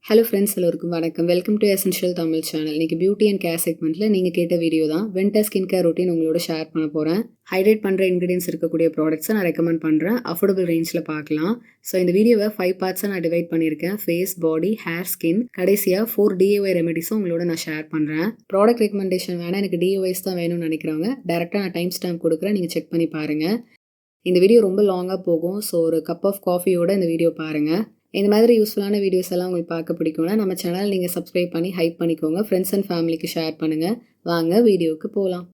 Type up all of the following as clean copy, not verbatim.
Hello friends, எல்லோருக்கும் வணக்கம். Welcome to essential Tamil channel. இன்றைக்கி பியூட்டி அண்ட் கேர் செக்மெண்ட்டில் நீங்கள் கேட்ட வீடியோ தான். வின்டர் ஸ்கின் கேர் ரொட்டீன் உங்களோட ஷேர் பண்ண போகிறேன். ஹைட்ரேட் பண்ணுற இன்க்ரீடியன்ஸ் இருக்கக்கூடிய ப்ராடக்ட்ஸை நான் ரெக்கமெண்ட் பண்ணுறேன். அஃபோர்டபுள் ரேஞ்சில் பார்க்கலாம். ஸோ இந்த வீடியோவை 5 பார்ட்ஸாக நான் டிவைட் பண்ணியிருக்கேன். ஃபேஸ், பாடி, ஹேர், ஸ்கின், கடைசியாக 4 DIY ரெமெடிஸும் உங்களோட நான் ஷேர் பண்ணுறேன். ப்ராடக்ட் ரெக்கமெண்டேஷன் வேணால், எனக்கு DIYஸ் தான் வேணும்னு நினைக்கிறவங்க டேரெக்டாக நான் டைம் ஸ்டாம்ப் கொடுக்குறேன், நீங்கள் செக் பண்ணி பாருங்கள். இந்த வீடியோ ரொம்ப லாங்காக போகும். ஸோ ஒரு கப் ஆஃப் காஃபியோட இந்த வீடியோ பாருங்கள். இந்த மாதிரி யூஸ்ஃபுல்லான வீடியோஸ் எல்லாம் உங்களுக்கு பார்க்க பிடிக்கும்னா நம்ம சேனல் நீங்கள் சப்ஸ்கிரைப் பண்ணி ஹைப் பண்ணிக்கோங்க. ஃப்ரெண்ட்ஸ் அண்ட் ஃபேமிலிக்கு ஷேர் பண்ணுங்கள். வாங்க வீடியோவுக்கு போகலாம்.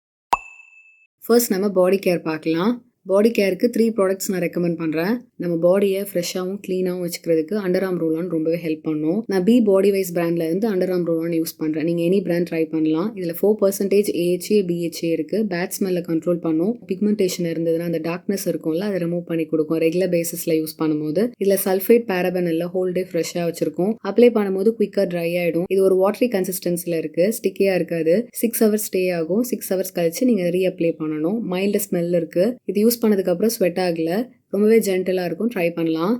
ஃபர்ஸ்ட் நம்ம பாடி கேர் பார்க்கலாம். பாடி கேருக்கு 3 ப்ராடக்ட்ஸ் நான் ரெக்கமெண்ட் பண்ணுறேன். நம்ம பாடியை ஃப்ரெஷ்ஷாகவும் க்ளீனாகவும் வச்சுக்கிறதுக்கு அண்டர் ஆர்ம் ரோல் ஆன் ரொம்பவே ஹெல்ப் பண்ணும். நான் பி பாடி வைஸ் பிராண்டில் இருந்து under arm roll on use பண்ணுறேன். நீங்கள் எனி பிராண்ட் ட்ரை பண்ணலாம். இதில் 4% AHA BHA இருக்குது. பேட் ஸ்மெல்லை கண்ட்ரோல் பண்ணும். பிக்மெண்டேஷன் இருந்ததுன்னா அந்த டார்க்னஸ் இருக்கும்ல, அதை ரிமூவ் பண்ணி கொடுக்கும் ரெகுலர் பேசிஸில் யூஸ் பண்ணும்போது. இதில் சல்ஃபேட் பேரபன் இல்லை, ஹோல் டே ஃப்ரெஷ்ஷாக வச்சிருக்கும். அப்ளை பண்ணும்போது குயிக்காக ட்ரை ஆகிடும். இது ஒரு வாட்டரி கன்சிஸ்டன்சியில் இருக்குது, ஸ்டிக்கியாக இருக்காது. 6 ஹவர்ஸ் ஸ்டே ஆகும். 6 ஹவர்ஸ் கழிச்சு நீங்கள் ரீஅப்ளை பண்ணணும். மைல்டு ஸ்மெல் இருக்குது. இது யூஸ் பண்ணதுக்கப்புறம் ஸ்வெட் ஆகல, ரொம்பவே ஜென்டலாக இருக்கும். ட்ரை பண்ணலாம்.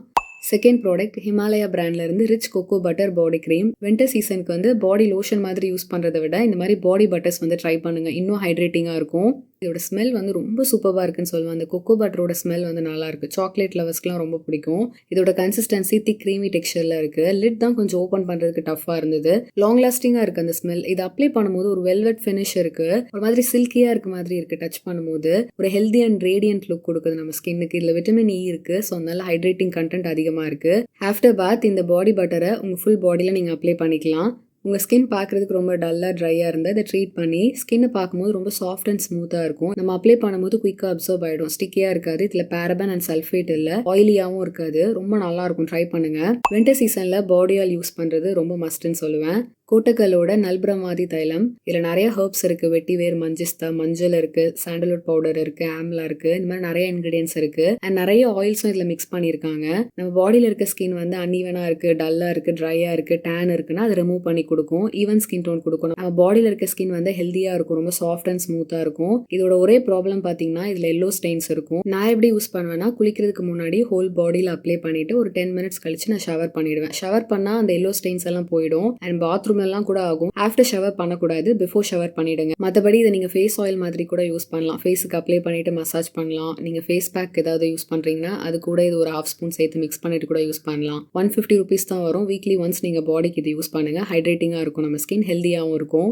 செகண்ட் ப்ராடக்ட் ஹிமாலயா பிராண்ட்ல இருந்து rich cocoa butter body cream. Winter சீசனுக்கு வந்து பாடி லோஷன் மாதிரி யூஸ் பண்ணுறதை விட இந்த மாதிரி பாடி பட்டர்ஸ் வந்து ட்ரை பண்ணுங்க, இன்னும் ஹைட்ரேட்டிங்காக இருக்கும். இதோட ஸ்மெல் வந்து ரொம்ப சூப்பராக இருக்குன்னு சொல்லுவேன். அந்த கொக்கோ பட்டரோட ஸ்மெல் வந்து நல்லா இருக்கு. சாக்லேட் லவர்ஸ்க்குலாம் ரொம்ப பிடிக்கும். இதோட கன்சிஸ்டன்சி திக் க்ரீமி டெக்ஸ்சர்ல இருக்கு. லிட் தான் கொஞ்சம் ஓப்பன் பண்ணுறதுக்கு டஃப்பாக இருந்தது. லாங் லாஸ்டிங்காக இருக்கு அந்த ஸ்மெல். இது அப்ளை பண்ணும்போது ஒரு வெல்வெட் ஃபினிஷ் இருக்கு. ஒரு மாதிரி சில்கியாக இருக்க மாதிரி இருக்கு. டச் பண்ணும்போது ஒரு ஹெல்தி அண்ட் ரேடியன்ட் லுக் கொடுக்குது நம்ம ஸ்கின்னுக்கு. இதில் விட்டமின் இ இருக்கு. ஸோ அதனால ஹைட்ரேட்டிங் கண்டென்ட் அதிகமாக இருக்கு. ஆஃப்டர் பாத் இந்த பாடி பட்டரை உங்கள் ஃபுல் பாடியில் நீங்கள் அப்ளை பண்ணிக்கலாம். உங்கள் ஸ்கின் பார்க்குறதுக்கு ரொம்ப டல்லாக ட்ரையாக இருந்தால் இதை ட்ரீட் பண்ணி ஸ்கின்னை பார்க்கும்போது ரொம்ப சாஃப்ட் அண்ட் ஸ்மூத்தாக இருக்கும். நம்ம அப்ளை பண்ணும்போது குயிக்காக அப்சர்வ் ஆகிடும். ஸ்டிக்கியாக இருக்காது. இதில் பேரபன் அண்ட் சல்ஃபேட் இல்லை, ஆயிலியாகவும் இருக்காது. ரொம்ப நல்லாயிருக்கும். ட்ரை பண்ணுங்கள். வின்டர் சீசனில் பாடி ஆயில் யூஸ் பண்ணுறது ரொம்ப மஸ்ட்னு சொல்லுவேன். கோட்டக்கலோட நல்பிரமாதி தைலம். இதில் நிறைய ஹர்ப்ஸ் இருக்குது. வெட்டிவேர், மஞ்சிஸ்தா, மஞ்சள் இருக்குது, சாண்டல்வுட் பவுடர் இருக்குது, ஆம்லா இருக்குது. இந்த மாதிரி நிறைய இன்க்ரீடியன்ஸ் இருக்குது. அண்ட் நிறைய ஆயில்ஸும் இதில் மிக்ஸ் பண்ணியிருக்காங்க. நம்ம பாடியில் இருக்க ஸ்கின் வந்து அன்ஈவனாக இருக்குது, டல்லாக இருக்குது, ட்ரையாக இருக்குது, டேன் இருக்குன்னா அதை ரிமூவ் பண்ணி கொடுக்கும். ஈவன் ஸ்கின் டோன் கொடுக்கும். நம்ம பாடியில் இருக்க ஸ்கின் வந்து ஹெல்த்தியாக இருக்கும். ரொம்ப சாஃப்ட் அண்ட் ஸ்மூத்தாக இருக்கும். இதோட ஒரே ப்ராப்ளம் பார்த்தீங்கன்னா இதில் எல்லோ ஸ்டெயின்ஸ் இருக்கும். நான் எப்படி யூஸ் பண்ணுவேன்னா, குளிக்கிறதுக்கு முன்னாடி ஹோல் பாடியில் அப்ளை பண்ணிட்டு ஒரு 10 மினிட்ஸ் கழிச்சு நான் ஷவர் பண்ணிடுவேன். ஷவர் பண்ணால் அந்த எல்லோ ஸ்டெயின்ஸ் எல்லாம் போயிடும். அண்ட் பாத்ரூம் எல்லாம் கூட ஆகும். ஆஃப்டர் ஷவர் பண்ணக்கூடாது, பிஃபோர் ஷவர் பண்ணிடுங்க. மற்றபடி இதை நீங்கள் ஃபேஸ் ஆயில் மாதிரி கூட யூஸ் பண்ணலாம். ஃபேஸுக்கு அப்ளை பண்ணிட்டு மசாஜ் பண்ணலாம். நீங்கள் ஃபேஸ் பேக் ஏதாவது யூஸ் பண்ணுறீங்கன்னா அது கூட இது ஒரு 1/2 ஸ்பூன் சேர்த்து மிக்ஸ் பண்ணிட்டு கூட யூஸ் பண்ணலாம். 150 ருபீஸ் தான் வரும். வீக்லி ஒன்ஸ் நீங்கள் பாடிக்கு இது யூஸ் பண்ணுங்க. ஹைட்ரேட்டிங்காக இருக்கும். நம்ம ஸ்கின் ஹெல்த்தியாகவும் இருக்கும்.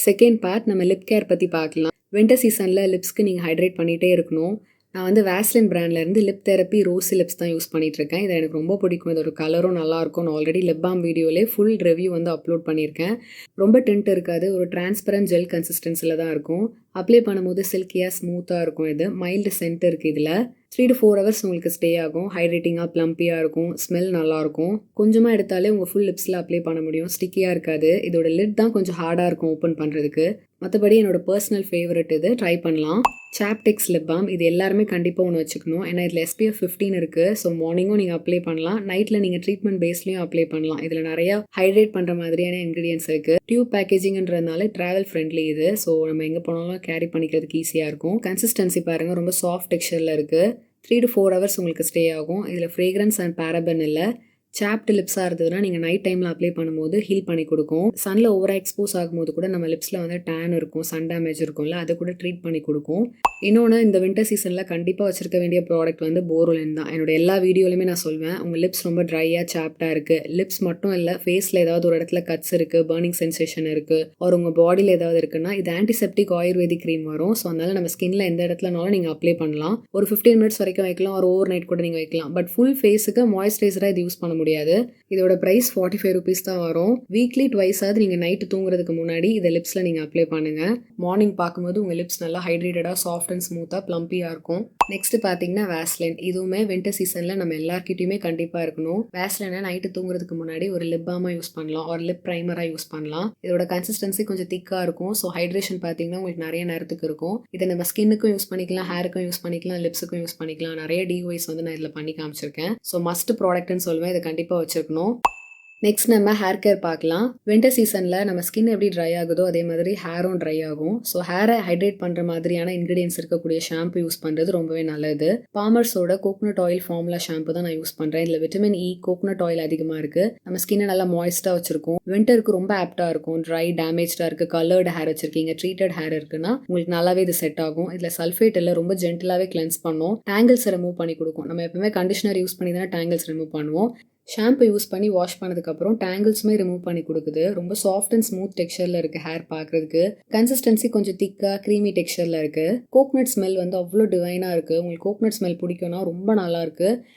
செகண்ட் பார்ட் நம்ம லிப் கேர் பற்றி பார்க்கலாம். வின்டர் சீசனில் லிப்ஸ்க்கு நீங்கள் ஹைட்ரேட் பண்ணிகிட்டே இருக்கணும். நான் வந்து வேஸ்லின் பிராண்ட்லேருந்து லிப் தெரப்பி ரோசி லிப்ஸ் தான் யூஸ் பண்ணிகிட்ருக்கேன். இது எனக்கு ரொம்ப பிடிக்கும். இதோட கலரும் நல்லாயிருக்கும். நான் ஆல்ரெடி லிப் பாம் வீடியோவிலே ஃபுல் ரிவ்யூ வந்து அப்லோட் பண்ணியிருக்கேன். ரொம்ப டிண்ட் இருக்காது. ஒரு டிரான்ஸ்பரண்ட் ஜெல் கன்சிஸ்டன்சியில் தான் இருக்கும். அப்ளை பண்ணும்போது சில்கியாக ஸ்மூத்தாக இருக்கும். இது மைல்டு சென்ட் இருக்குது. இதில் 3 to 4 ஹவர்ஸ் உங்களுக்கு ஸ்டே ஆகும். ஹைட்ரேட்டிங்காக ப்ளம்பியாக இருக்கும். ஸ்மெல் நல்லாயிருக்கும். கொஞ்சமாக எடுத்தாலே உங்கள் ஃபுல் லிப்ஸில் அப்ளை பண்ண முடியும். ஸ்டிக்கியாக இருக்காது. இதோட லிட் தான் கொஞ்சம் ஹார்டாக இருக்கும் ஓப்பன் பண்ணுறதுக்கு. மற்றபடி என்னோட பர்சனல் ஃபேவரட் இது. ட்ரை பண்ணலாம். சாப்டெக்ஸ் லிப் பாம். இது எல்லாருமே கண்டிப்பாக ஒன்று வச்சுக்கணும். ஏன்னா இதில் SPF 15 இருக்குது. ஸோ மார்னிங்கும் நீங்கள் அப்ளை பண்ணலாம். நைட்டில் நீங்கள் ட்ரீட்மெண்ட் பேஸ்லையும் அப்ளை பண்ணலாம். இதில் நிறையா ஹைட்ரேட் பண்ணுற மாதிரியான இன்க்ரீடியன்ஸ் இருக்குது. டியூப் பேக்கேஜிங்கிறதுனால ட்ராவல் ஃப்ரெண்ட்லி இது. ஸோ நம்ம எங்கே போனாலும் கேரி பண்ணிக்கிறதுக்கு ஈஸியாக இருக்கும். கன்சிஸ்டன்சி பாருங்கள், ரொம்ப சாஃப்ட் டெக்ஸ்சரில் இருக்குது. 3 to 4 ஹவர்ஸ் உங்களுக்கு ஸ்டே ஆகும். இதில் ஃப்ரேக்ரன்ஸ் அண்ட் பேரபன் இல்லை. சாப்டு லிப்ஸாக இருந்ததுன்னா நீங்கள் நைட் டைமில் அப்ளை பண்ணும்போது ஹீல் பண்ணி கொடுக்கும். சனில் ஓவராக எக்ஸ்போஸ் ஆகும்போது கூட நம்ம லிப்ஸில் வந்து டேன் இருக்கும், சன் டேமேஜ் இருக்கும்ல, அதை கூட ட்ரீட் பண்ணி கொடுக்கும். இன்னொன்று, இந்த வின்டர் சீசனில் கண்டிப்பாக வச்சிருக்க வேண்டிய ப்ராடக்ட் வந்து போரோலின் தான். என்னோட எல்லா வீடியோலையுமே நான் சொல்வேன், உங்கள் லிப்ஸ் ரொம்ப ட்ரையாக சாப்டாக இருக்குது, லிப்ஸ் மட்டும் இல்லை ஃபேஸில் ஏதாவது ஒரு இடத்துல கட்ஸ் இருக்குது, பர்னிங் சென்சேஷன் இருக்குது, ஒரு உங்கள் பாடியில் ஏதாவது இருக்குன்னா இது ஆன்டிசெப்டிக் ஆயுர்வேதிக் க்ரீம் வரும். ஸோ அதனால் நம்ம ஸ்கின்ல எந்த இடத்துலனாலும் நீங்கள் அப்ளை பண்ணலாம். ஒரு 15 மினிட்ஸ் வரைக்கும் வைக்கலாம். ஒரு ஓவர் நைட் கூட நீங்கள் வைக்கலாம். பட் ஃபுல் ஃபேஸுக்கு மாய்ஸ்சரைசராக இது யூஸ் பண்ண முடியாது. இதோட பிரைஸ் 45 ருபீஸ் தான் வரும். வீக்லி ட்வைஸாவது நீங்கள் நைட்டு தூங்குறதுக்கு முன்னாடி இதை லிப்ஸில் நீங்கள் அப்ளை பண்ணுங்கள். மார்னிங் பார்க்கும்போது உங்கள் லிப்ஸ் நல்லா ஹைட்ரேட்டடாக சாஃப்ட் அண்ட் ஸ்மூத்தாக ப்ளம்பியாக இருக்கும். நெக்ஸ்ட் பார்த்தீங்கன்னா வேஸ்லின். இதுவுமே வின்டர் சீசனில் நம்ம எல்லார்கிட்டையுமே கண்டிப்பாக இருக்கணும். வேஸ்லினை நைட்டு தூங்குறதுக்கு முன்னாடி ஒரு லிப் பாமாக யூஸ் பண்ணலாம், ஒரு லிப் ப்ரைமராக யூஸ் பண்ணலாம். இதோட கன்சிஸ்டன்சி கொஞ்சம் திக்காக இருக்கும். ஸோ ஹைட்ரேஷன் பார்த்தீங்கன்னா உங்களுக்கு நிறைய நேரத்துக்கு இருக்கும். இதை நம்ம ஸ்கின்னுக்கும் யூஸ் பண்ணிக்கலாம், ஹேருக்கும் யூஸ் பண்ணிக்கலாம், லிப்ஸுக்கும் யூஸ் பண்ணிக்கலாம். நிறைய DIYs வந்து நான் இதில் பண்ணி காமிச்சிருக்கேன். ஸோ மஸ்ட் ப்ராடக்ட்னு சொல்லுவேன். இதை கண்டிப்பாக வச்சிருக்கணும். நெக்ஸ்ட் நம்ம ஹேர் கேர் பார்க்கலாம். வின்டர் சீசனில் நம்ம ஸ்கின் எப்படி ட்ரை ஆகுதோ அதே மாதிரி ஹேரும் ட்ரை ஆகும். ஸோ ஹேரை ஹைட்ரேட் பண்ணுற மாதிரியான இன்க்ரீடியன்ஸ் இருக்கக்கூடிய ஷாம்பு யூஸ் பண்ணுறது ரொம்பவே நல்லது. பாமர்ஸோட கோகனட் ஆயில் ஃபார்முலா ஷாம்பு தான் நான் யூஸ் பண்ணுறேன். இதில் விட்டமின் இ, கோகனட் ஆயில் அதிகமாக இருக்குது. நம்ம ஸ்கின்னை நல்லா மாய்ஸ்டாக வச்சிருக்கோம். வின்டருக்கு ரொம்ப ஆப்டாக இருக்கும். ட்ரை, டேமேஜாக இருக்குது, கலர்டு ஹேர் வச்சிருக்கீங்க, ட்ரீட்டட் ஹேர் இருக்குன்னா உங்களுக்கு நல்லாவே இது செட் ஆகும். இதில் சல்ஃபேட் இல்லை, ரொம்ப ஜென்டிலாகவே கிளென்ஸ் பண்ணும். டேங்கிள்ஸை ரிமூவ் பண்ணி கொடுக்கும். நம்ம எப்பவுமே கண்டிஷனர் யூஸ் பண்ணி தான் டேங்கிள்ஸ் ரிமூவ் பண்ணுவோம். ஷாம்பு யூஸ் பண்ணி வாஷ் பண்ணதுக்கப்புறம் டேங்கிள்ஸுமே ரிமூவ் பண்ணி கொடுக்குது. ரொம்ப சாஃப்ட் அண்ட் ஸ்மூத் டெக்ஸ்சரில் இருக்குது ஹேர் பார்க்குறதுக்கு. கன்சிஸ்டன்சி கொஞ்சம் திக்காக க்ரீமி டெக்ஸ்சரில் இருக்குது. கோகனட் ஸ்மெல் வந்து அவ்வளோ டிவைனாக இருக்குது. உங்களுக்கு கோகனட் ஸ்மெல் பிடிக்கும்னா ரொம்ப நல்லாயிருக்கு.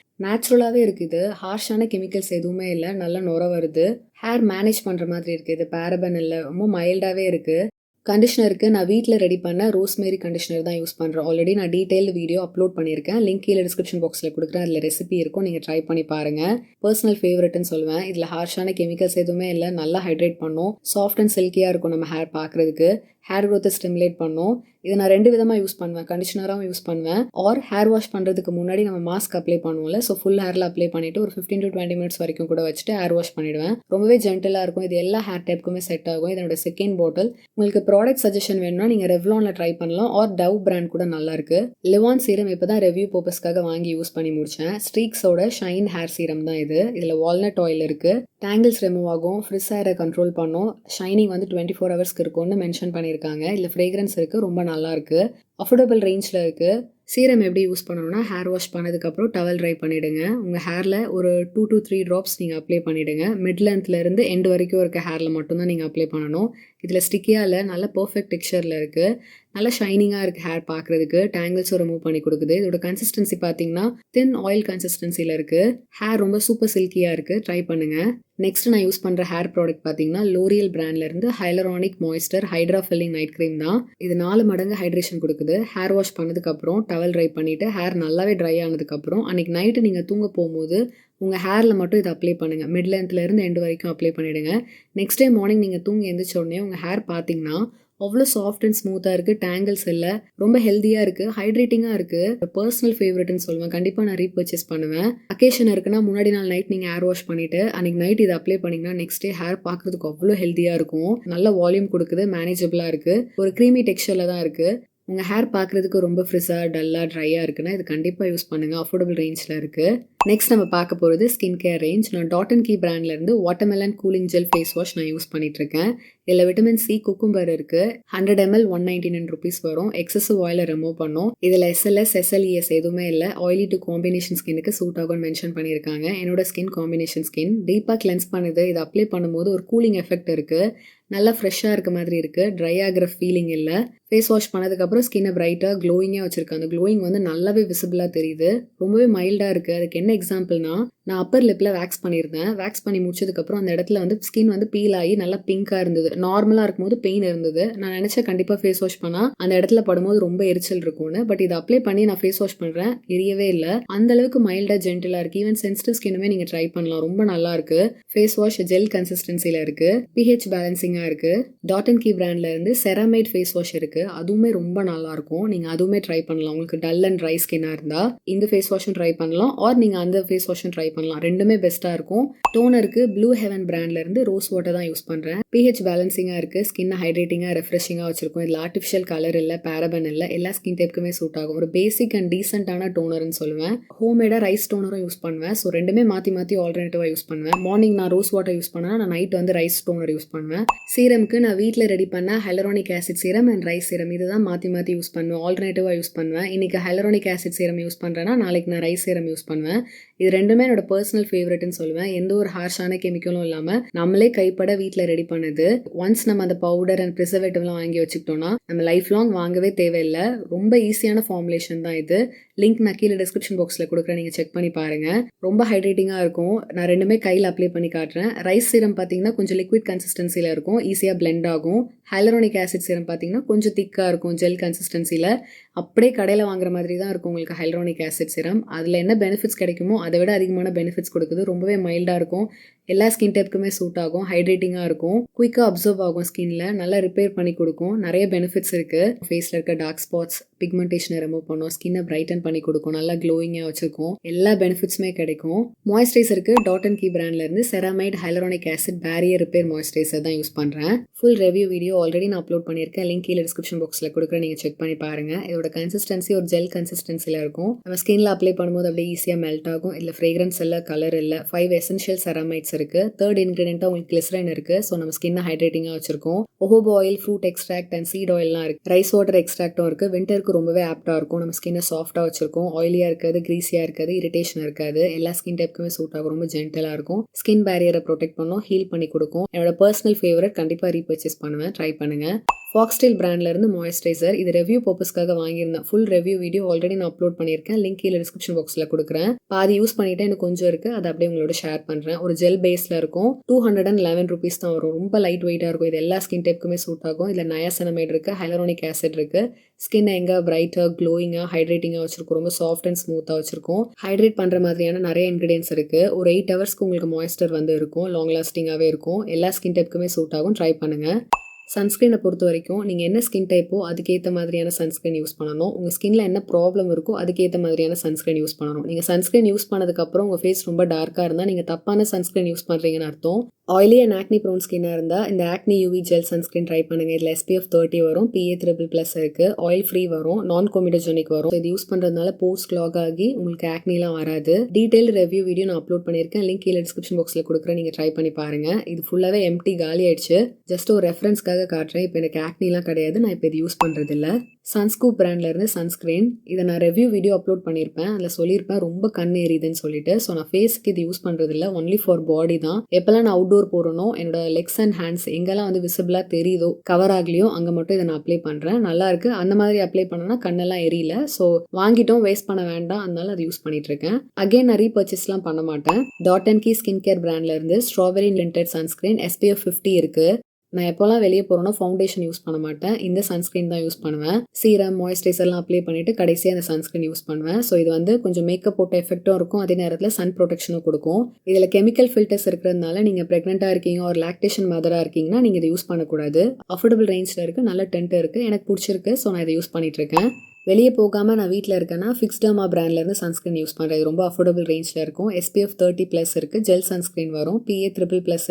நேச்சுரலாகவே இருக்குது. ஹார்ஷான கெமிக்கல்ஸ் எதுவுமே இல்லை. நல்லா நுர வருது. ஹேர் மேனேஜ் பண்ணுற மாதிரி இருக்குது. இது பேரபன் இல்லை, ரொம்ப மைல்டாகவே இருக்குது. கண்டிஷனருக்கு நான் வீட்டில் ரெடி பண்ண ரோஸ்மேரி கண்டிஷனர் தான் யூஸ் பண்ணுறேன். ஆல்ரெடி நான் டீட்டெயில் வீடியோ அப்லோட் பண்ணியிருக்கேன். லிங்க் கீழே டிஸ்கிரிப்ஷன் பாக்ஸில் கொடுக்குறேன். அதில் ரெசிபி இருக்கும், நீங்கள் ட்ரை பண்ணி பாருங்கள். பர்சனல் ஃபேவரட்னு சொல்லுவேன். இதில் ஹார்ஷான கெமிக்கல்ஸ் எதுவுமே இல்லை. நல்லா ஹைட்ரேட் பண்ணும். சாஃப்ட் அண்ட் சில்கியாக இருக்கும் நம்ம ஹேர் பார்க்குறதுக்கு. ஹேர் க்ரோத்தை ஸ்டிமுலேட் பண்ணும். இதை நான் 2 விதமாக யூஸ் பண்ணுவேன். கண்டிஷனராகவும் யூஸ் பண்ணுவேன். ஆர் ஹேர் வாஷ் பண்ணுறதுக்கு முன்னாடி நம்ம மாஸ்க் அப்ளை பண்ணுவோம்ல, ஸோ ஃபுல் ஹேரில் அப்ளை பண்ணிவிட்டு ஒரு 15 to 20 மினிட்ஸ் வரைக்கும் கூட வச்சுட்டு ஹேர் வாஷ் பண்ணிவிடுவேன். ரொம்பவே ஜென்டலாக இருக்கும். இது எல்லா ஹேர் டைப்புக்குமே செட் ஆகும். இதனோட செகண்ட் பாட்டில். உங்களுக்கு ப்ராடக்ட் சஜஷன் வேணும்னா நீங்கள் ரெவ்லானில் ட்ரை பண்ணலாம். ஆர் டவ் பிராண்ட் கூட நல்லாயிருக்கு. லிவான் சீரம் இப்போ தான் ரிவ்யூ பர்பஸ்க்காக வாங்கி யூஸ் பண்ணி முடித்தேன். ஸ்ட்ரீக்ஸோட ஷைன் ஹேர் சீரம் தான் இது. இதில் வால்நட் ஆயில் இருக்குது. டேங்கிள்ஸ் ரிமூவ் ஆகும், ஃப்ரிஸ் ஹேரை கண்ட்ரோல் பண்ணும், ஷைனிங் வந்து 24 ஹவர்ஸ்க்கு இருக்கும்னு மென்ஷன் பண்ணியிருக்காங்க. இதில் ஃப்ரேக்ரன்ஸ் இருக்குது, ரொம்ப நல்லாயிருக்கு. அஃபோர்டபுள் ரேஞ்சில் இருக்குது. சீரம் எப்படி யூஸ் பண்ணணும்னா ஹேர் வாஷ் பண்ணதுக்கப்புறம் டவல் ட்ரை பண்ணிவிடுங்க. உங்கள் ஹேரில் ஒரு 2 to 3 ட்ராப்ஸ் நீங்கள் அப்ளை பண்ணிவிடுங்க. மிட் லென்த்லேருந்து எண்டு வரைக்கும் இருக்க ஹேரில் மட்டும்தான் நீங்கள் அப்ளை பண்ணணும். இதில் ஸ்டிக்கியாக இல்லை, நல்ல பர்ஃபெக்ட் டெக்ஸ்சரில் இருக்குது. நல்லா ஷைனிங்காக இருக்குது ஹேர் பார்க்குறதுக்கு. டேங்கிள்ஸும் ரிமூவ் பண்ணி கொடுக்குது. இதோட கன்சிஸ்டன்சி பார்த்தீங்கன்னா தின் ஆயில் கன்சிஸ்டன்சியில் இருக்குது. ஹேர் ரொம்ப சூப்பர் சில்கியாக இருக்குது. ட்ரை பண்ணுங்கள். நெக்ஸ்ட் நான் யூஸ் பண்ணுற ஹேர் ப்ராடக்ட் பார்த்தீங்கன்னா லோரியல் பிராண்ட்லேருந்து hyaluronic moisture hydra filling night cream தான். இது 4 மடங்கு ஹைட்ரேஷன் கொடுக்குது. ஹேர் வாஷ் பண்ணதுக்கப்புறம் டவல் ட்ரை பண்ணிவிட்டு ஹேர் நல்லாவே ட்ரை ஆனதுக்கப்புறம் அன்றைக்கி நைட்டு நீங்கள் தூங்க போகும்போது உங்கள் ஹேரில் மட்டும் இதை அப்ளை பண்ணுங்கள். மிட் லென்த்லேருந்து எண்டு வரைக்கும் அப்ளை பண்ணிவிடுங்க. நெக்ஸ்ட் டே மார்னிங் நீங்கள் தூங்கி எழுந்திரிச்ச உடனே உங்கள் ஹேர் பார்த்தீங்கன்னா அவ்வளோ சாஃப்ட் அண்ட் ஸ்மூத்தாக இருக்குது. டேங்கிள்ஸ் இல்லை, ரொம்ப ஹெல்த்தியாக இருக்குது, ஹைட்ரேட்டிங்காக இருக்குது. பர்சனல் ஃபேவரட்னு சொல்லுவேன். கண்டிப்பாக நான் ரீபர்ச்சேஸ் பண்ணுவேன். அக்கேஷன் இருக்குன்னா முன்னாடி நாள் நைட் நீங்கள் ஹேர் வாஷ் பண்ணிவிட்டு அன்றைக்கி நைட் இதை அப்ளை பண்ணிங்கன்னா நெக்ஸ்ட் டே ஹேர் பார்க்குறதுக்கு அவ்வளோ ஹெல்த்தியாக இருக்கும். நல்ல வால்யூம் கொடுக்குது, மேனேஜபிளாக இருக்குது, ஒரு க்ரீமி டெக்ஸ்சரில் தான் இருக்குது. உங்கள் ஹேர் பார்க்குறதுக்கு ரொம்ப ஃப்ரிஸாக, டல்லாக, ட்ரையாக இருக்குன்னா இது கண்டிப்பாக யூஸ் பண்ணுங்கள். அஃபோர்டபுள் ரேஞ்சில் இருக்குது. நெக்ஸ்ட் நம்ம பார்க்க போகிறது ஸ்கின் கேர் ரேஞ்ச். நான் டாட் அண்ட் கீ பிராண்ட்லேருந்து watermelon cooling gel face wash நான் யூஸ் பண்ணிகிட்ருக்கேன். இதில் விட்டமின் சி, குக்கும்பர் இருக்குது. 100 ml 199 rupees வரும். எக்ஸசிவ் ஆயிலை ரிமூவ் பண்ணும். இதில் SLS, SLES எதுவுமே இல்லை. ஆயிலி டு காம்பினேஷன் ஸ்கின்னுக்கு சூட் ஆகும்னு மென்ஷன் பண்ணியிருக்காங்க. என்னோட ஸ்கின் காம்பினேஷன் ஸ்கின். டீப்பாக கிளென்ஸ் பண்ணுது. இதை அப்ளை பண்ணும்போது ஒரு கூலிங் எஃபெக்ட் இருக்குது. நல்லா ஃப்ரெஷ்ஷாக இருக்க மாதிரி இருக்குது. ட்ரை ஆகிற ஃபீலிங் இல்லை. ஃபேஸ் வாஷ் பண்ணதுக்கப்புறம் ஸ்கின்னை பிரைட்டாக க்ளோயிங்காக வச்சுருக்காங்க. அந்த க்ளோயிங் வந்து நல்லாவே விசிபிளாக தெரியுது. ரொம்பவே மைல்டாக இருக்குது. அதுக்கு என்ன எக்ஸாம்பிள்னா, நான் அப்பர் லிப்பில் வேக்ஸ் பண்ணியிருந்தேன். வேக்ஸ் பண்ணி முடிச்சதுக்கப்புறம் அந்த இடத்துல வந்து ஸ்கின் வந்து பீல் ஆகி நல்லா பிங்காக இருந்தது. நார்மலாக இருக்கும்போது பெயின் இருந்தது. நான் நினச்சேன் கண்டிப்பாக ஃபேஸ் வாஷ் பண்ணால் அந்த இடத்துல படும்போது ரொம்ப எரிச்சல் இருக்கும்னு. பட் இதை அப்ளை பண்ணி நான் ஃபேஸ் வாஷ் பண்ணுறேன், எரியவே இல்லை. அந்தளவுக்கு மைல்டாக ஜென்டிலாக இருக்குது. ஈவன் சென்சிட்டிவ் ஸ்கின்னுமே நீங்கள் ட்ரை பண்ணலாம். ரொம்ப நல்லா இருக்குது. ஃபேஸ் வாஷ் ஜெல் கன்சிஸ்டன்சியில் இருக்குது. pH பேலன்சிங்காக இருக்குது. டாட் அண்ட் கீ பிராண்ட்லேருந்து செராமைட் ஃபேஸ் வாஷ் இருக்குது. அதுவுமே ரொம்ப நல்லாயிருக்கும். நீங்கள் அதுவுமே ட்ரை பண்ணலாம். உங்களுக்கு டல் அண்ட் ட்ரை ஸ்கின்னாக இருந்தால் இந்த ஃபேஸ் வாஷும் ட்ரை பண்ணலாம். ஆர் நீங்கள் அந்த ஃபேஸ் வாஷும் ட்ரை பண்ணலாம். ரெண்டுமே பெஸ்ட்டாக இருக்கும். டோனருக்கு ப்ளூ ஹெவன் பிராண்ட்லேருந்து ரோஸ் வாட்டர் தான் யூஸ் பண்ணுறேன். pH பேலன்சிங்காக இருக்குது. ஸ்கின்னை ஹைட்ரேட்டிங்காக, ரெஃப்ரெஷிங்காக வச்சிருக்கும். இதில் ஆர்டிஃபிஷியல் கலர் இல்லை, பேரபன் இல்லை. எல்லா ஸ்கின் டைப்புக்குமே சூட் ஆகும். ஒரு பேசிக் அண்ட் டீசென்ட்டான டோனர்னு சொல்லுவேன். ஹோம்மேடாக ரைஸ் டோனரும் யூஸ் பண்ணுவேன். ஸோ ரெண்டுமே மாற்றி மாற்றி ஆல்டர்னேட்டிவாக யூஸ் பண்ணுவேன். மார்னிங் நான் ரோஸ் வாட்டர் யூஸ் பண்ணேன், நான் நைட் வந்து ரைஸ் டோனர் யூஸ் பண்ணுவேன். சீரம்க்கு நான் வீட்டில் ரெடி பண்ண hyaluronic acid serum and rise serum இதுதான் மாற்றி மாற்றி யூஸ் பண்ணுவேன். ஆல்டர்னேட்டிவாக யூஸ் பண்ணுவேன். இன்றைக்கி ஹைலரானிக் ஆசிட் சீரம் யூஸ் பண்ணுறேன்னா நாளைக்கு நான் ரைஸ் சீரம் யூஸ் பண்ணுவேன். இது ரெண்டுமே என்னோட பர்சனல் ஃபேவரட்னு சொல்லுவேன். எந்த ஒரு ஹார்ஷான கெமிக்கலும் இல்லாமல் நம்மளே கைப்பட வீட்டில் ரெடி பண்ணது. ஒன்ஸ் நம்ம அந்த பவுடர் அண்ட் ப்ரிசர்வேட்டிவ்லாம் வாங்கி வச்சுக்கிட்டோம்னா நம்ம லைஃப் லாங் வாங்கவே தேவையில்லை. ரொம்ப ஈஸியான ஃபார்முலேஷன் தான் இது. லிங்க் நான் கீழே டிஸ்கிரிப்ஷன் பாக்ஸில் கொடுக்குறேன், நீங்கள் செக் பண்ணி பாருங்கள். ரொம்ப ஹைட்ரேட்டிங்காக இருக்கும். நான் ரெண்டுமே கையில் அப்ளை பண்ணி காட்டுறேன். ரைஸ் சீரம் பார்த்தீங்கன்னா கொஞ்சம் லிக்விட் கன்சிஸ்டன்சியில் இருக்கும், ஈஸியாக பிளெண்ட் ஆகும். ஹைலரானிக் ஆசிட் சீரம் பார்த்தீங்கன்னா கொஞ்சம் திக்காக இருக்கும், ஜெல் கன்சிஸ்டன்சியில். அப்படியே கடையில் வாங்குற மாதிரி தான் இருக்கும் உங்களுக்கு ஹைலரானிக் ஆசிட் சீரம். அதில் என்ன பெனிஃபிட்ஸ் கிடைக்குமோ அதை விட அதிகமான பெனிஃபிட்ஸ் கொடுக்குது. ரொம்பவே மைல்டாக இருக்கும். எல்லா ஸ்கின் டைப்புக்குமே சூட் ஆகும். ஹைட்ரேட்டிங்காக இருக்கும். குயிக்காக அப்சர்வ் ஆகும் ஸ்கின்ல. நல்லா ரிப்பேர் பண்ணி கொடுக்கும். நிறைய பெனிஃபிட்ஸ் இருக்குது. ஃபேஸில் இருக்க டார்க் ஸ்பாட்ஸ், பிக்மெண்டேஷனை ரிமூவ் பண்ணும், ஸ்கின்னை பிரைட்டன் பண்ணி கொடுக்கும், நல்லா க்ளோயிங்காக வச்சுருக்கும், எல்லா பெனிஃபிட்ஸுமே கிடைக்கும். மாய்ஸ்சரைசருக்கு டாட் அண்ட் கீ பிராண்ட்லேருந்து ceramide hyaluronic acid barrier repair moisturiser தான் யூஸ் பண்ணுறேன். ஃபுல் ரிவ்யூ வீடியோ ஆல்ரெடி நான் அப்லோட் பண்ணியிருக்கேன், லிங்க் கீழே டிஸ்கிரிப்ஷன் பாக்ஸில் கொடுக்குறேன், நீங்கள் செக் பண்ணி பாருங்கள். இதோட கன்சிஸ்டன்சி ஒரு ஜெல் கன்சிஸ்டன்சியில் இருக்கும். நம்ம ஸ்கின்ல அப்ளை பண்ணும்போது அப்படியே ஈஸியாக மெல்ட் ஆகும். இதில் ஃப்ரேக்ரன்ஸ் இல்லை, கலர் இல்லை. 5 எசென்ஷியல் செராமைட்ஸ் இருக்குது. தேர்ட் இன்கிரிடியண்ட்டாக உங்களுக்கு கிளிசரின் இருக்குது. ஸோ நம்ம ஸ்கின்னை ஹைட்ரேட்டிங்காக வச்சிருக்கோம். Jojoba oil, fruit extract and seed ஆயில்லாம் இருக்குது. ரைஸ் வாட்டர் எக்ஸ்ட்ராக்டும் இருக்குது. விண்டருக்கு ரொம்பவே ஆப்டாக இருக்கும். நம்ம ஸ்கின்னை சாஃப்டாக வச்சிருக்கோம். ஆயிலியாக இருக்காது, கிரீஸியாக இருக்காது, இரிட்டேஷன் இருக்காது. எல்லா ஸ்கின் டைப்புக்குமே சூட் ஆகும். ரொம்ப ஜென்டலாக இருக்கும். ஸ்கின் பேரியரை ப்ரொடெக்ட் பண்ணும், ஹீல் பண்ணி கொடுக்கும். என்னோட பர்சனல் ஃபேவரட், கண்டிப்பாக ரீபர்ச்சேஸ் பண்ணுவேன், ட்ரை பண்ணுங்க. ஃபாக்ஸ்டைல் பிராண்ட்லேருந்து மாய்ஸ்சரைசர், இது ரிவ்யூ பர்பஸ்க்காக வாங்கியிருந்தேன். ஃபுல் ரிவ்யூ வீடியோ ஆல்ரெடி நான் அப்லோட் பண்ணியிருக்கேன், லிங்க் கீழே டிஸ்கிரிப்ஷன் பாக்ஸில் கொடுக்குறேன். பாதி யூஸ் பண்ணிவிட்டு எனக்கு கொஞ்சம் இருக்குது, அதை அப்படியே உங்களோட ஷேர் பண்ணுறேன். ஒரு ஜெல் பேஸில் இருக்கும். 211 rupees தான் வரும். ரொம்ப லைட் வெயிட்டாக இருக்கும். இது எல்லா ஸ்கின் டைப்புக்குமே சூட் ஆகும். இதில் நயாசனமைட் இருக்குது, ஹைலரானிக் ஆசிட் இருக்குது. ஸ்கின் எங்கே பிரைட்டாக, க்ளோயிங்காக, ஹைட்ரேட்டிங்காக வச்சிருக்கும். ரொம்ப சாஃப்ட் அண்ட் ஸ்மூத்தாக வச்சிருக்கும். ஹைட்ரேட் பண்ணுற மாதிரியான நிறைய இன்கிரிடியன்ஸ் இருக்குது. ஒரு 8 hours உங்களுக்கு மாய்ஸ்டர் வந்து இருக்கும். லாங் லாஸ்டிங்காகவே இருக்கும். எல்லா ஸ்கின் டைப்புக்குமே சூட் ஆகும். ட்ரை பண்ணுங்கள். சன்ஸ்க்ரீனை பொறுத்த வரைக்கும் நீங்கள் என்ன ஸ்கின் டைப்போ அதுக்கேற்ற மாதிரியான சன்ஸ்க்ரீன் யூஸ் பண்ணணும். உங்கள் ஸ்கின்ல என்ன ப்ராப்ளம் இருக்கோ அதுக்கேற்ற மாதிரியான சன்ஸ்க்ரீன் யூஸ் பண்ணணும். நீங்கள் சன்ஸ்க்ரீன் யூஸ் பண்ணதுக்கப்புறம் உங்கள் ஃபேஸ் ரொம்ப டார்க்காக இருந்தால் நீங்கள் தப்பான சன்ஸ்க்ரீன் யூஸ் பண்ணுறீங்கன்னு அர்த்தம். ஆயிலி அண்ட் ஆக்னி ப்ரோன் ஸ்கின்னாக இருந்தால் இந்த ஆக்னி யூவி ஜெல் சன்ஸ்க்ரீன் ட்ரை பண்ணுங்கள். இதில் SPF 30 வரும், PA++ இருக்குது, ஆயில் ஃப்ரீ வரும், நான் கொமிடோஜெனிக் வரும். இது யூஸ் பண்ணுறதுனால போஸ்ட் க்ளாக் ஆகி உங்களுக்கு ஆக்னிலாம் வராது. டீட்டெயில் ரிவ்யூ வீடியோ நான் அப்லோட் பண்ணியிருக்கேன், லிங்க் கீழே டிஸ்கிரிப்ஷன் பாக்ஸில் கொடுக்குறேன், நீங்கள் ட்ரை பண்ணி பாருங்கள். இது ஃபுல்லாகவே எம்டி, காலி ஆயிடுச்சு. ஜஸ்ட் ஒரு ரெஃபரன்ஸ்க்காக காட்டுறேன். இப்போ எனக்கு ஆக்னிலாம் கிடையாது, நான் இப்போ இது யூஸ் பண்ணுறதில்ல. சன்ஸ்கூப் பிராண்ட்லேருந்து சன்ஸ்க்ரீன், இதை நான் ரிவ்யூ வீடியோ அப்லோட் பண்ணியிருப்பேன். அதில் சொல்லியிருப்பேன் ரொம்ப கண் எரியுதுன்னு சொல்லிட்டு. ஸோ நான் ஃபேஸ்க்கு இது யூஸ் பண்ணுறதில்ல, ஒன்லி ஃபார் பாடி தான். எப்போல்லாம் நான் அவுட்டோர் போகிறனோ என்னோட லெக்ஸ் அண்ட் ஹேண்ட்ஸ் எங்கெல்லாம் வந்து விசிபிளாக தெரியுதோ, கவர் ஆகலையோ, அங்கே மட்டும் இதை நான் அப்ளை பண்ணுறேன். நல்லா இருக்கு. அந்த மாதிரி அப்ளை பண்ணனா கண்ணெல்லாம் எரியல. ஸோ வாங்கிட்டோம், வேஸ்ட் பண்ண வேண்டாம், அதனால அதை யூஸ் பண்ணிட்டு இருக்கேன். அகைன் நான் ரீபர்ச்சேஸ்லாம் பண்ண மாட்டேன். Dot and Key skin care பிராண்ட்லேருந்து ஸ்ட்ராபெரி லிண்டட் சன்ஸ்க்ரீன், SPF 50 இருக்குது. நான் எப்போல்லாம் வெளியே போகிறேனோ ஃபவுண்டேஷன் யூஸ் பண்ண மாட்டேன், இந்த சன்ஸ்க்ரீன் தான் யூஸ் பண்ணுவேன். சீரம், மாய்ஸ்சரைசர்லாம் அப்ளை பண்ணிவிட்டு கடைசியாக அந்த சன்ஸ்க்ரீன் யூஸ் பண்ணுவேன். ஸோ இது வந்து கொஞ்சம் மேக்கப் போட்ட எஃபெக்ட்டும் இருக்கும், அதே நேரத்தில் சன் ப்ரொடெக்ஷனும் கொடுக்கும். இதில் கெமிக்கல் ஃபில்டர்ஸ் இருக்கிறதுனால நீங்கள் ப்ரெக்னெண்ட்டாக இருக்கீங்க, ஒரு லாக்டேஷன் மதராக இருக்கீங்கன்னா நீங்கள் இதை யூஸ் பண்ணக்கூடாது. அஃபோர்டபுள் ரேஞ்சில் இருக்குது, நல்ல டென்ட் இருக்குது, எனக்கு பிடிச்சிருக்கு. ஸோ நான் இதை யூஸ் பண்ணிகிட்ருக்கேன். வெளியே போகாமல் நான் வீட்டில் இருக்கேன்னா ஃபிக்ஸ்டர்மா பிராண்ட்லேருந்து சன்ஸ்க்ரீன் யூஸ் பண்ணுறேன். இது ரொம்ப அஃபோர்டபுள் ரேஞ்சில் இருக்கும். SPF 30+ இருக்குது, ஜெல் சன்ஸ்க்ரீன் வரும், PA++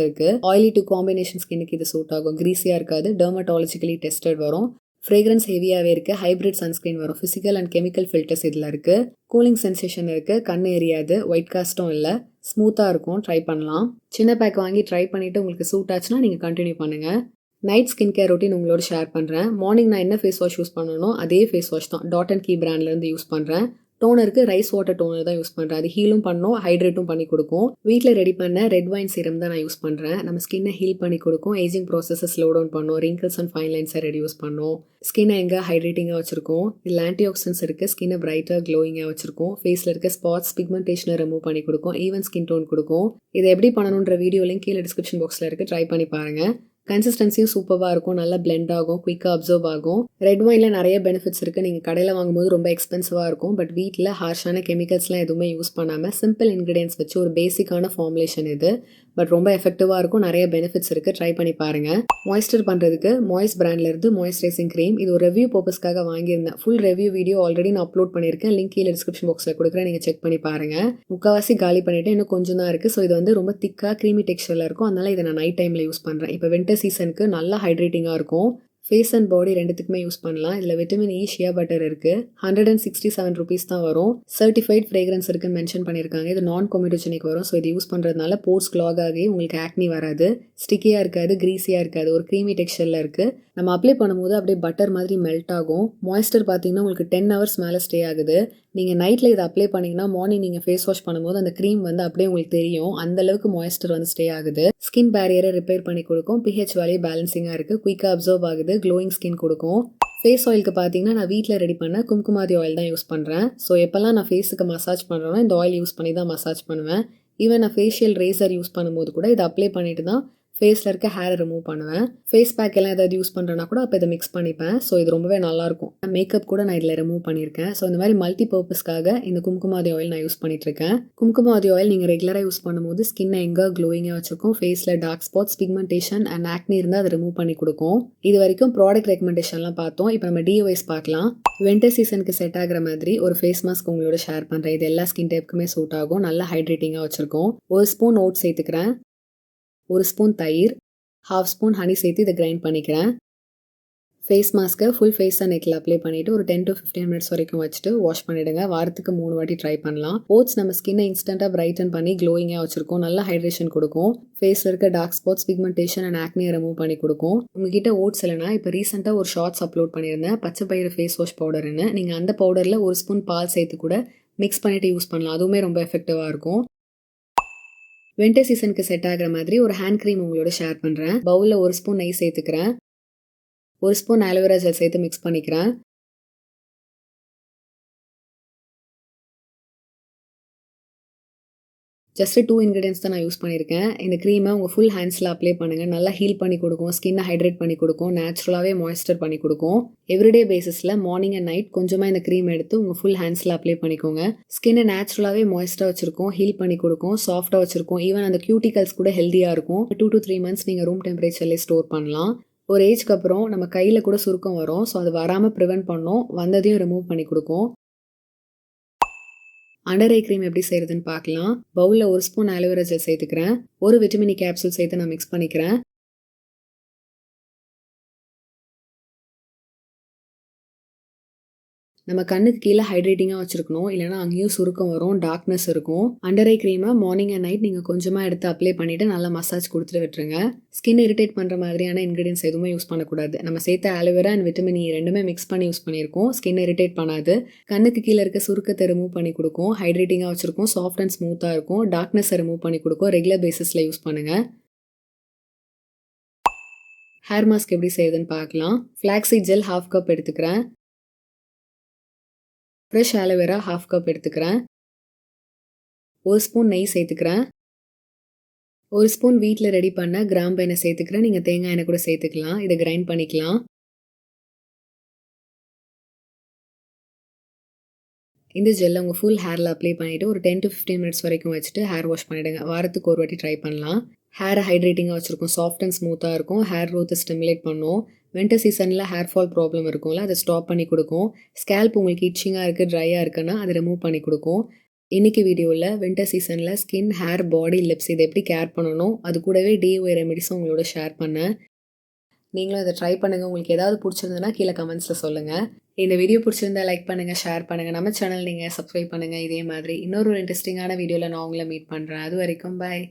இருக்குது. ஆயிலி டு காம்பினேஷன் ஸ்கின்னுக்கு இது சூட் ஆகும். கிரீஸியாக இருக்காது, டெர்மட்டாலஜிக்கலி டெஸ்டட் வரும். ஃப்ரேக்ரன்ஸ் ஹெவியாகவே இருக்குது. ஹைப்ரிட் சன்ஸ்க்ரீன் வரும். ஃபிசிக்கல் அண்ட் கெமிக்கல் ஃபில்டர்ஸ் இதில் இருக்குது. கூலிங் சென்சேஷன் இருக்குது. கண் எரியாது, ஒயிட் காஸ்ட்டும் இல்லை, ஸ்மூத்தாக இருக்கும். ட்ரை பண்ணலாம். சின்ன பேக் வாங்கி ட்ரை பண்ணிவிட்டு உங்களுக்கு சூட் ஆச்சுன்னா நீங்கள் கண்டினியூ பண்ணுங்கள். நைட் ஸ்கின் கேர் ரொட்டீன் உங்களோட ஷேர் பண்ணுறேன். மார்னிங் நான் என்ன ஃபேஸ் வாஷ் யூஸ் பண்ணணும் அதே ஃபேஸ் வாஷ் தான் டாட் அண்ட் கீ பிராண்ட்லேருந்து யூஸ் பண்ணுறேன். டோனருக்கு ரைஸ் வாட்டர் டோனர் தான் யூஸ் பண்ணுறேன். அது ஹீலும் பண்ணும், ஹைட்ரேட்டும் பண்ணி கொடுக்கும். வீட்டில் ரெடி பண்ண ரெட் வைன் சீரம் தான் நான் யூஸ் பண்ணுறேன். நம்ம ஸ்கின்னை ஹீல் பண்ணி கொடுக்கும், ஏஜிங் ப்ராசஸை ஸ்லோ டவுன் பண்ணும், ரிங்கிள்ஸ் அண்ட் ஃபைன் லைன்ஸை ரெடியூஸ் பண்ணும், ஸ்கின்னை எங்கே ஹைட்ரேட்டிங்காக வச்சிருக்கோம். இதில் ஆன்டி ஆக்சிடன்ஸ் இருக்குது, ஸ்கின்னை பிரைட்டாக க்ளோயிங்காக வச்சிருக்கும். ஃபேஸில் இருக்க ஸ்பாட்ஸ், பிக்மெண்டேஷனை ரிமூவ் பண்ணி கொடுக்கும், ஈவன் ஸ்கின் டோன் கொடுக்கும். இதை எப்படி பண்ணணுன்ற வீடியோ லிங்க் கீழே டிஸ்கிரிப்ஷன் பாக்ஸில் இருக்குது, ட்ரை பண்ணி பாருங்கள். கன்சிஸ்டன்சியும் சூப்பராக இருக்கும், நல்லா பிளெண்ட் ஆகும், குயிக்காக அப்சர்வ் ஆகும். ரெட் வைனில் நிறைய பெனிஃபிட்ஸ் இருக்குது. நீங்கள் கடையில் வாங்கும்போது ரொம்ப எக்ஸ்பென்சிவாக இருக்கும். பட் வீட்டில் ஹார்ஷான கெமிக்கல்ஸ்லாம் எதுவுமே யூஸ் பண்ணாமல் சிம்பிள் இன்க்ரீடியன்ஸ் வச்சு ஒரு பேசிக்கான ஃபார்முலேஷன் இது. பட் ரொம்ப எஃபெக்டிவாக இருக்கும், நிறைய பெனிஃபிட்ஸ் இருக்குது, ட்ரை பண்ணி பாருங்கள். மாய்ஸ்டர் பண்ணுறதுக்கு மாய்ஸ் பிராண்ட்லேருந்து மாய்ஸ்சரைசிங் க்ரீம், இது ஒரு ரிவ்யூ பர்பஸ்க்காக வாங்கியிருந்தேன். ஃபுல் ரிவ்யூ வீடியோ ஆல்ரெடி நான் அப்லோட் பண்ணியிருக்கேன், லிங்க் கீழே டிஸ்கிரிப்ஷன் பாக்ஸில் கொடுக்குறேன், நீங்கள் செக் பண்ணி பாருங்கள். முக்கால்வாசி காலி பண்ணிவிட்டு இன்னும் கொஞ்சம் தான் இருக்குது. ஸோ இது வந்து ரொம்ப திக்காக க்ரீமி டெக்ஸ்சரில் இருக்கும், அதனால் இதை நான் நைட் டைமில் யூஸ் பண்ணுறேன். இப்போ வின்டர் சீசனுக்கு நல்லா ஹைட்ரேட்டிங்காக இருக்கும். ஃபேஸ் அண்ட் பாடி ரெண்டுத்துக்குமே யூஸ் பண்ணலாம். இதில் விட்டமின் இ ஷியா பட்டர் இருக்குது. 167 rupees தான் வரும். சர்டிஃபைட் ஃப்ரேக்ரன்ஸ் இருக்குன்னு மென்ஷன் பண்ணியிருக்காங்க. இது நான் கொமிடோஜெனிக் வரும். ஸோ இது யூஸ் பண்ணுறதுனால போர்ஸ் க்ளாக் ஆகி உங்களுக்கு ஆக்னி வராது, ஸ்டிக்கியாக இருக்காது, கிரீஸியாக இருக்காது, ஒரு க்ரீமி டெக்ஸ்சரில் இருக்குது. நம்ம அப்ளை பண்ணும்போது அப்படியே பட்டர் மாதிரி மெல்ட் ஆகும். மாய்ஸ்டர் பார்த்தீங்கன்னா உங்களுக்கு 10 hours மேலே ஸ்டே ஆகுது. நீங்கள் நைட்டில் இதை அப்ளை பண்ணிங்கன்னா மார்னிங் நீங்கள் ஃபேஸ் வாஷ் பண்ணும்போது அந்த க்ரீம் வந்து அப்படியே உங்களுக்கு தெரியும், அந்தளவுக்கு மாய்ஸ்டர் வந்து ஸ்டே ஆகுது. ஸ்கின் பேரியரை ரிப்பேர் பண்ணி கொடுக்கும், pH வேல்யூ பேலன்சிங்காக இருக்குது, குயிக்காக அப்சர்வ் ஆகுது, க்ளோயிங் ஸ்கின் கொடுக்கும். ஃபேஸ் ஆயிலுக்கு பார்த்தீங்கன்னா நான் வீட்டில் ரெடி பண்ண கும்குமாதி ஆயில் தான் யூஸ் பண்ணுறேன். ஸோ எப்போல்லாம் நான் ஃபேஸுக்கு மசாஜ் பண்ணுறேன்னா இந்த ஆயில் யூஸ் பண்ணி தான் மசாஜ் பண்ணுவேன். ஈவன் நான் ஃபேஷியல் ரேசர் யூஸ் பண்ணும்போது கூட இதை அப்ளை பண்ணிட்டு தான் ஃபேஸில் இருக்க ஹேரை ரிமூவ் பண்ணுவேன். ஃபேஸ் பேக் எல்லாம் ஏதாவது யூஸ் பண்ணுறேன்னா கூட அப்போ இதை மிக்ஸ் பண்ணிப்பேன். ஸோ இது ரொம்பவே நல்லாயிருக்கும். மேக்கப் கூட நான் இதில் ரிமூவ் பண்ணியிருக்கேன். ஸோ இந்த மாதிரி மல்டி பர்பஸ்க்காக இந்த கும்குமாதி ஆயில் நான் யூஸ் பண்ணிகிட்ருக்கேன். கும்குமாதி ஆயில் நீங்கள் ரெகுலராக யூஸ் பண்ணும்போது ஸ்கின்னை எங்கே க்ளோயிங்காக வச்சுக்கும். ஃபேஸில் dark spots, pigmentation and acne இருந்தால் அதை ரிமூவ் பண்ணி கொடுக்கும். இது வரைக்கும் ப்ராடக்ட் ரெக்கமெண்டேஷன்லாம் பார்த்தோம். இப்போ நம்ம டிஓஎஸ் பார்க்கலாம். வின்டர் சீசனுக்கு செட் ஆகிற மாதிரி ஒரு ஃபேஸ் மாஸ்க் உங்களோட ஷேர் பண்ணுறேன். இது எல்லா ஸ்கின் டைப்புக்குமே சூட் ஆகும். நல்லா ஹைட்ரேட்டிங்காக வச்சுருக்கோம். 1 ஸ்பூன் ஓட்ஸ் சேர்த்துக்கிறேன். 1 ஸ்பூன் தயிர், 1/2 ஸ்பூன் ஹனி சேர்த்து இதை கிரைண்ட் பண்ணிக்கிறேன். ஃபேஸ் மாஸ்க்கை ஃபுல் ஃபேஸ் அண்ட் நெக்கில் அப்ளை பண்ணிவிட்டு ஒரு 10 to 15 மினிட்ஸ் வரைக்கும் வச்சுட்டு வாஷ் பண்ணிவிடுங்க. வாரத்துக்கு 3 வாட்டி ட்ரை பண்ணலாம். ஓட்ஸ் நம்ம ஸ்கின்னை இன்ஸ்டண்ட்டாக பிரைட்டன் பண்ணி க்ளோயிங்காக வச்சுருக்கோம். நல்லா ஹைட்ரேஷன் கொடுக்கும். ஃபேஸில் இருக்க டார்க் ஸ்பாட்ஸ், பிக்மெண்டேஷன் அண்ட் ஆக்னியை ரிமூவ் பண்ணி கொடுக்கும். உங்ககிட்ட ஓட்ஸ் இல்லைனா இப்போ ரீசெண்டாக ஒரு ஷார்ட்ஸ் அப்லோட் பண்ணியிருந்தேன், பச்சை பயிறு ஃபேஸ் வாஷ் பவுடர்னு. நீங்கள் அந்த பவுடரில் 1 ஸ்பூன் பால் சேர்த்து கூட மிக்ஸ் பண்ணிவிட்டு யூஸ் பண்ணலாம். அதுவுமே ரொம்ப எஃபெக்டிவாக இருக்கும். வின்டர் சீசனுக்கு செட் ஆகிற மாதிரி ஒரு ஹேண்ட் க்ரீம் உங்களோட ஷேர் பண்ணுறேன். பவுலில் 1 ஸ்பூன் நெய் சேர்த்துக்கிறேன். 1 ஸ்பூன் ஆலோவேரா ஜெல் சேர்த்து மிக்ஸ் பண்ணிக்கிறேன். ஜஸ்ட் 2 இன்க்ரீடியன்ஸ் தான் நான் யூஸ் பண்ணியிருக்கேன். இந்த க்ரீமை உங்கள் ஃபுல் ஹேண்ட்ஸில் அப்ளை பண்ணுங்கள். நல்லா ஹீல் பண்ணி கொடுக்கும். ஸ்கின்னை ஹைட்ரேட் பண்ணி கொடுக்கும். நேச்சுரலாகவே மாய்ஸ்டர் பண்ணி கொடுக்கும். எவ்ரிடே பேசிஸில் மார்னிங் அண்ட் நைட் கொஞ்சமாக இந்த க்ரீம் எடுத்து உங்கள் ஃபுல் ஹேண்ட்ஸில் அப்ளை பண்ணிக்கோங்க. ஸ்கின்னை நேச்சுரலாகவே மாய்ஸ்டராக வச்சுருக்கோம். ஹீல் பண்ணி கொடுக்கும். சாஃப்டாக வச்சுருக்கோம். ஈவன் அந்த கியூட்டிகல்ஸ் கூட ஹெல்த்தியாக இருக்கும். 2 to 3 மந்த்ஸ் நீங்கள் ரூம் டெம்பரேச்சர்லேயே ஸ்டோர் பண்ணலாம். ஒரு ஏஜ்க்கு அப்புறம் நம்ம கையில் கூட சுருக்கம் வரும். ஸோ அது வராமல் ப்ரிவென்ட் பண்ணோம். வந்ததையும் ரிமூவ் பண்ணி கொடுக்கும். அண்டர் ஐ க்ரீம் எப்படி செய்கிறதுன்னு பார்க்கலாம். பவுலில் 1 ஸ்பூன் ஆலோவேரா ஜெல் சேர்த்துக்கிறேன். 1 விட்டமின் இ கேப்சூல் சேர்த்து நான் மிக்ஸ் பண்ணிக்கிறேன். நம்ம கண்ணுக்கு கீழே ஹைட்ரேட்டிங்காக வச்சுருக்கணும். இல்லைனா அங்கேயும் சுருக்கம் வரும், டார்க்னஸ் இருக்கும். அண்டர் ஐ க்ரீமை மார்னிங் அண்ட் நைட் நீங்கள் கொஞ்சமாக எடுத்து அப்ளை பண்ணிவிட்டு நல்லா மசாஜ் கொடுத்துட்டு விட்டுருங்க. ஸ்கின் இரிட்டேட் பண்ணுற மாதிரியான இன்க்ரீடியன்ஸ் எதுவுமே யூஸ் பண்ணக்கூடாது. நம்ம சேர்த்த ஆலோவேரா அண்ட் விட்டமின் இ ரெண்டுமே மிக்ஸ் பண்ணி யூஸ் பண்ணியிருக்கோம். ஸ்கின் இரிட்டேட் பண்ணாது. கண்ணுக்கு கீழே இருக்க சுருக்கத்தை ரிமூவ் பண்ணி கொடுக்கும். ஹைட்ரேட்டிங்காக வச்சுருக்கோம். சாஃப்ட் அண்ட் ஸ்மூத்தாக இருக்கும். டார்க்னஸை ரிமூவ் பண்ணி கொடுக்கும். ரெகுலர் பேசிஸில் யூஸ் பண்ணுங்கள். ஹேர் மாஸ்க் எப்படி செய்யுதுன்னு பார்க்கலாம். ஃப்ளாக்ஸீட் ஜெல் 1/2 கப் எடுத்துக்கிறேன். ஃப்ரெஷ் ஆலோவேரா 1/2 கப் எடுத்துக்கிறேன். 1 ஸ்பூன் நெய் சேர்த்துக்கிறேன். 1 ஸ்பூன் வீட்டில் ரெடி பண்ண கிராம்பு எண்ணெய் சேர்த்துக்கிறேன். நீங்கள் தேங்காய் எண்ணெய் கூட சேர்த்துக்கலாம். இதை கிரைண்ட் பண்ணிக்கலாம். இந்த ஜெல்லை உங்கள் ஃபுல் ஹேரில் அப்ளை பண்ணிவிட்டு ஒரு 10 to 15 மினிட்ஸ் வரைக்கும் வச்சுட்டு ஹேர் வாஷ் பண்ணிவிடுங்க. வாரத்துக்கு ஒரு வாட்டி ட்ரை பண்ணலாம். ஹேரை ஹைட்ரேட்டிங்காக வச்சுருக்கும். சாஃப்ட் அண்ட் ஸ்மூத்தாக இருக்கும். ஹேர் க்ரோத்தை ஸ்டிமுலேட் பண்ணும். வின்டர் சீசனில் ஹேர் ஃபால் ப்ராப்ளம் இருக்கும்ல, அதை ஸ்டாப் பண்ணி கொடுக்கும். ஸ்கேல்ப் உங்களுக்கு இச்சிங்காக இருக்குது, ட்ரையாக இருக்குன்னா அதை ரிமூவ் பண்ணி கொடுக்கும். இன்றைக்கி வீடியோவில் வின்டர் சீசனில் ஸ்கின், ஹேர், பாடி, லிப்ஸ் இதை எப்படி கேர் பண்ணணும், அது கூடவே டிஓஐ ரெமெடிஸும் உங்களோட ஷேர் பண்ணேன். நீங்களும் இதை ட்ரை பண்ணுங்கள். உங்களுக்கு ஏதாவது பிடிச்சிருந்ததுன்னா கீழே கமெண்ட்ஸில் சொல்லுங்கள். இந்த வீடியோ பிடிச்சிருந்தா லைக் பண்ணுங்கள், ஷேர் பண்ணுங்கள். நம்ம சேனல் நீங்கள் சப்ஸ்கிரைப் பண்ணுங்கள். இதே மாதிரி இன்னொரு இன்ட்ரெஸ்டிங்கான வீடியோவில் நான் உங்களை மீட் பண்ணுறேன். அது வரைக்கும் பாய்.